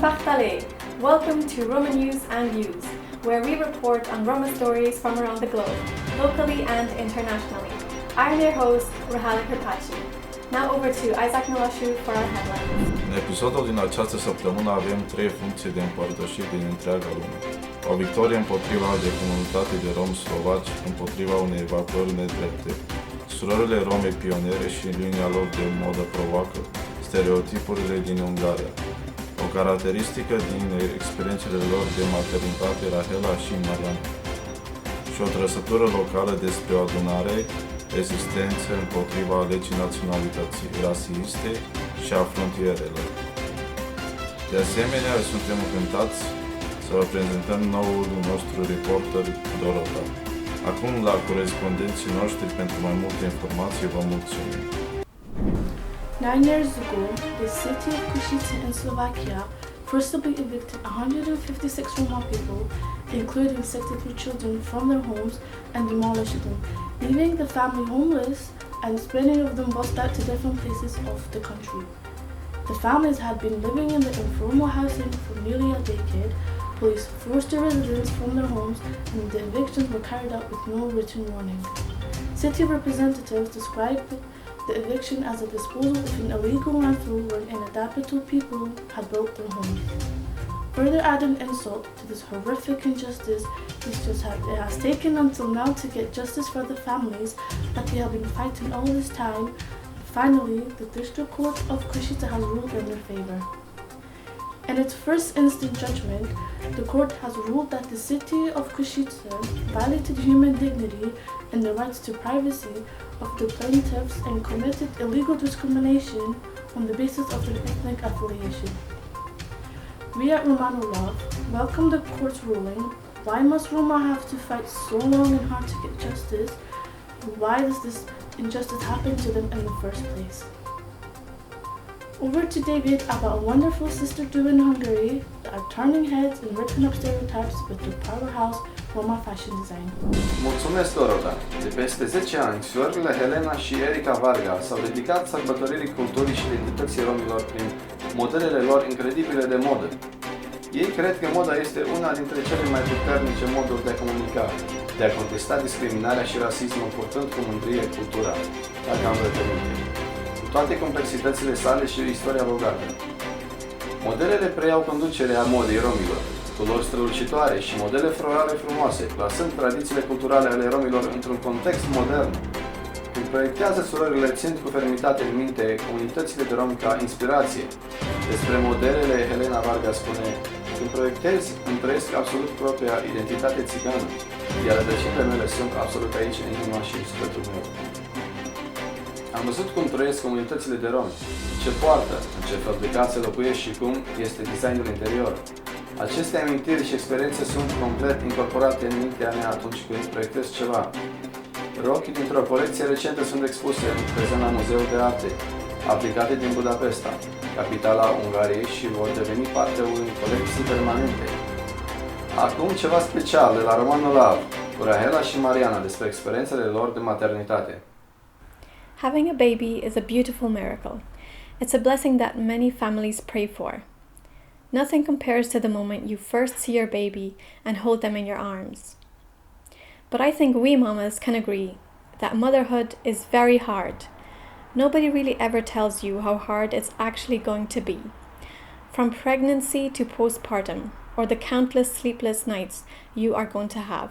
Bachtale. Welcome to Roma News and Views, where we report on Roma stories from around the globe, locally and internationally. I'm your host, Rahela and. Now over to Isaac Nolashu for our headlines. În episodul din această săptămână avem 3 funcții de împărtășit din întreaga lume. O victorie împotriva de comunitate de romi slovaci împotriva unei evacuări nedrepte. Surorile rome pioniere și linia lor de modă provoacă stereotipurile din Ungaria. O caracteristică din experiențele lor de maternitate, Rahela și Mariana. Și o trăsătură locală despre o adunare, rezistență împotriva legii naționalității rasiste și a frontierelor. De asemenea, suntem încântați să vă prezentăm noul nostru reporter, Dorota. Acum la corespondenții noștri pentru mai multe informații, vă mulțumim. 9 years ago, the city of Košice in Slovakia forcibly evicted 156 Roma people, including 63 children, from their homes and demolished them, leaving the family homeless and many of them bussed out to different places of the country. The families had been living in the informal housing for nearly a decade. Police forced the residents from their homes and the evictions were carried out with no written warning. City representatives described the eviction as a disposal of an illegal landfill where inadaptable people had built their homes. Further adding insult to this horrific injustice, it has taken until now to get justice for the families that they have been fighting all this time. Finally, the District Court of Košice has ruled in their favor. In its first instant judgment, the court has ruled that the city of Košice violated human dignity and the rights to privacy of the plaintiffs and committed illegal discrimination on the basis of their ethnic affiliation. We at Romano Lav welcome the court's ruling. Why must Roma have to fight so long and hard to get justice? Why does this injustice happen to them in the first place? Over to David about a wonderful sisterhood in Hungary that are turning heads and ripping up stereotypes with their powerhouse Roma fashion design. Mulțumesc, Dorota! De peste 10 ani, surorile Helena și Erica Varga s-au dedicat sărbătoririi culturii și identității romilor prin modelele lor incredibile de modă. Ei cred că moda este una dintre cele mai puternice moduri de a comunica, de a contesta discriminarea și rasismul, purtând cu mândrie cultura, dacă am permite, cu toate complexitățile sale și istoria bogată. Modelele preiau conducerea modei romilor, culori strălucitoare și modele florale frumoase, plasând tradițiile culturale ale romilor într-un context modern. Când proiectează surorile, țin cu fermitate în minte comunitățile de romi ca inspirație. Despre modelele, Helena Varga spune: când proiectezi, îmi trăiesc absolut propria identitate țigană, iar rădăcinile mele sunt absolut aici, în inima și în sufletul meu. Am văzut cum trăiesc comunitățile de romi, ce poartă, în ce fel de case locuiesc și cum este designul interior. Aceste amintiri și experiențe sunt complet incorporate în mintea mea atunci când proiectez ceva. Rochii dintr-o colecție recentă sunt expuse în prezent la Muzeul de Arte, aplicate din Budapesta, capitala Ungariei, și vor deveni parte unei colecții permanente. Acum ceva special de la Romano Lav, cu Rahela și Mariana, despre experiențele lor de maternitate. Having a baby is a beautiful miracle. It's a blessing that many families pray for. Nothing compares to the moment you first see your baby and hold them in your arms. But I think we mamas can agree that motherhood is very hard. Nobody really ever tells you how hard it's actually going to be. From pregnancy to postpartum, or the countless sleepless nights you are going to have.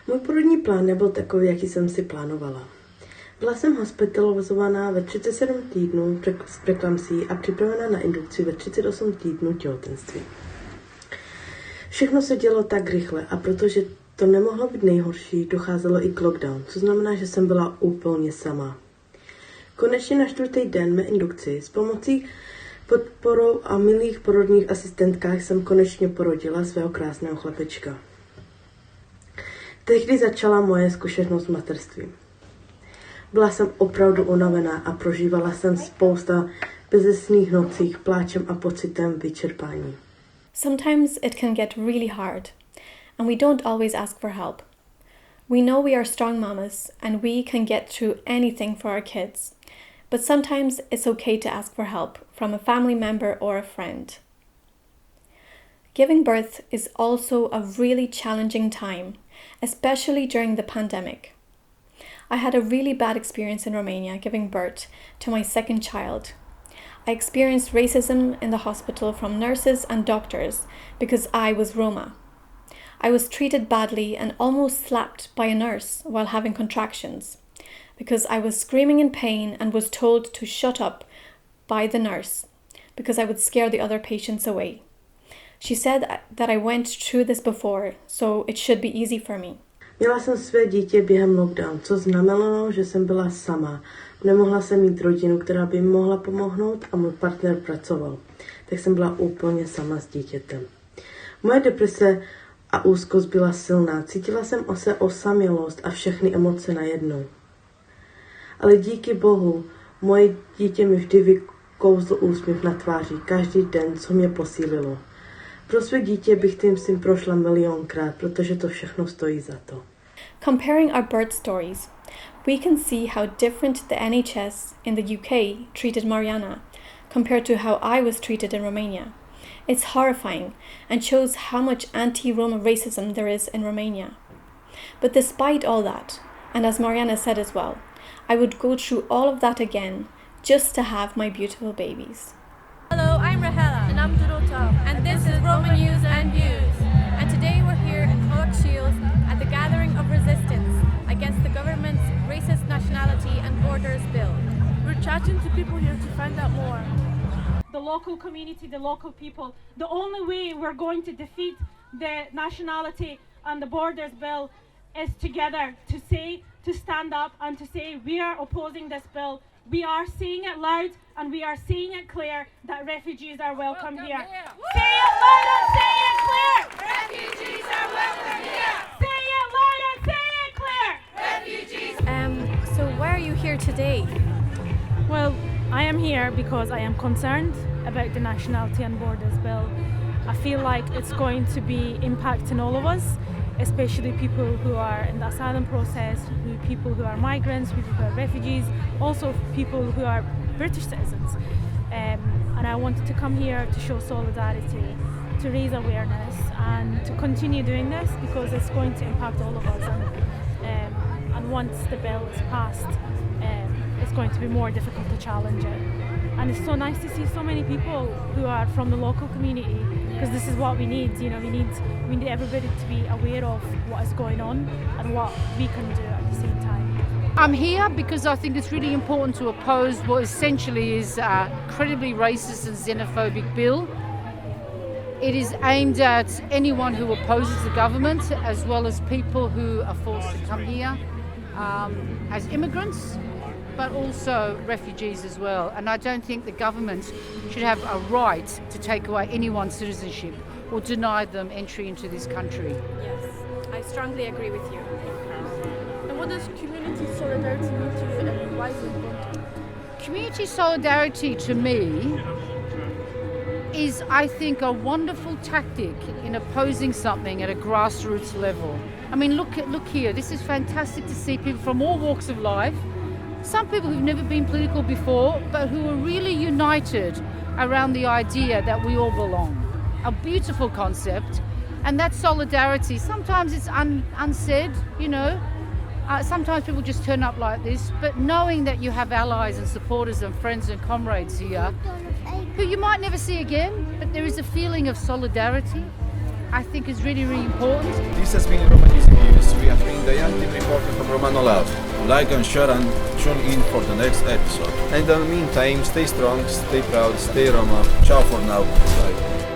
Můj porodní plán nebyl takový, jaký jsem si plánovala. Byla jsem hospitalizovaná ve 37 týdnů s preklamsí a připravená na indukci ve 38 týdnů těhotenství. Všechno se dělo tak rychle a protože to nemohlo být nejhorší, docházelo i k lockdown, což znamená, že jsem byla úplně sama. Konečně na 4. den mé indukci s pomocí podporou a milých porodních asistentkách jsem konečně porodila svého krásného chlapečka. Tehdy začala moje zkušenost s mateřstvím. Byla jsem opravdu unavená a prožívala jsem spousta bezesných nocích, pláčem a pocitem vyčerpání. Sometimes it can get really hard, and we don't always ask for help. We know we are strong mamas and we can get through anything for our kids, but sometimes it's okay to ask for help from a family member or a friend. Giving birth is also a really challenging time, especially during the pandemic. I had a really bad experience in Romania giving birth to my second child. I experienced racism in the hospital from nurses and doctors because I was Roma. I was treated badly and almost slapped by a nurse while having contractions because I was screaming in pain and was told to shut up by the nurse because I would scare the other patients away. She said that I went through this before, so it should be easy for me. Měla jsem své dítě během lockdown, co znamenalo, že jsem byla sama. Nemohla jsem mít rodinu, která by mi mohla pomohnout a můj partner pracoval. Tak jsem byla úplně sama s dítětem. Moje deprese a úzkost byla silná. Cítila jsem osamělost a všechny emoce najednou. Ale díky Bohu, moje dítě mi vždy vykouzl úsměv na tváři každý den, co mě posílilo. Pro své dítě bych tím prošla milionkrát, protože to všechno stojí za to. Comparing our birth stories, we can see how different the NHS in the UK treated Mariana compared to how I was treated in Romania. It's horrifying and shows how much anti-Roma racism there is in Romania. But despite all that, and as Mariana said as well, I would go through all of that again just to have my beautiful babies. Hello, I'm Rahela. And I'm Dorota. And this is Roma News and Views. And today we're here in Pollock Shields at the gathering of resistance against the government's racist Nationality and Borders Bill. We're chatting to people here to find out more. The local community, the local people. The only way we're going to defeat the Nationality and the Borders Bill is together, to stand up and to say we are opposing this bill. We are saying it loud and we are saying it clear that refugees are welcome here. Say it loud and say it clear! Refugees are welcome here! Say it loud and say it clear! Refugees! So why are you here today? Well, I am here because I am concerned about the Nationality and Borders Bill. I feel like it's going to be impacting all of us, especially people who are in the asylum process, people who are migrants, people who are refugees, also people who are British citizens. And I wanted to come here to show solidarity, to raise awareness and to continue doing this because it's going to impact all of us. And once the bill is passed, it's going to be more difficult to challenge it. And it's so nice to see so many people who are from the local community because this is what we need. You know, we need everybody to be aware of what is going on and what we can do at the same time. I'm here because I think it's really important to oppose what essentially is a incredibly racist and xenophobic bill. It is aimed at anyone who opposes the government as well as people who are forced to come here as immigrants, but also refugees as well. And I don't think the government should have a right to take away anyone's citizenship or deny them entry into this country. Yes, I strongly agree with you. And what does community solidarity mean to you and why is it important? Community solidarity to me is, I think, a wonderful tactic in opposing something at a grassroots level. I mean, look here. This is fantastic to see people from all walks of life. Some people who've never been political before, but who are really united around the idea that we all belong. A beautiful concept, and that solidarity, sometimes it's unsaid, you know. Sometimes people just turn up like this, but knowing that you have allies and supporters and friends and comrades here, who you might never see again, but there is a feeling of solidarity, I think is really, really important. This has been Roma News and Views. We have been the young team reporter from Romano Lav. Like and share and tune in for the next episode. And in the meantime, stay strong, stay proud, stay Roma. Ciao for now. Bye.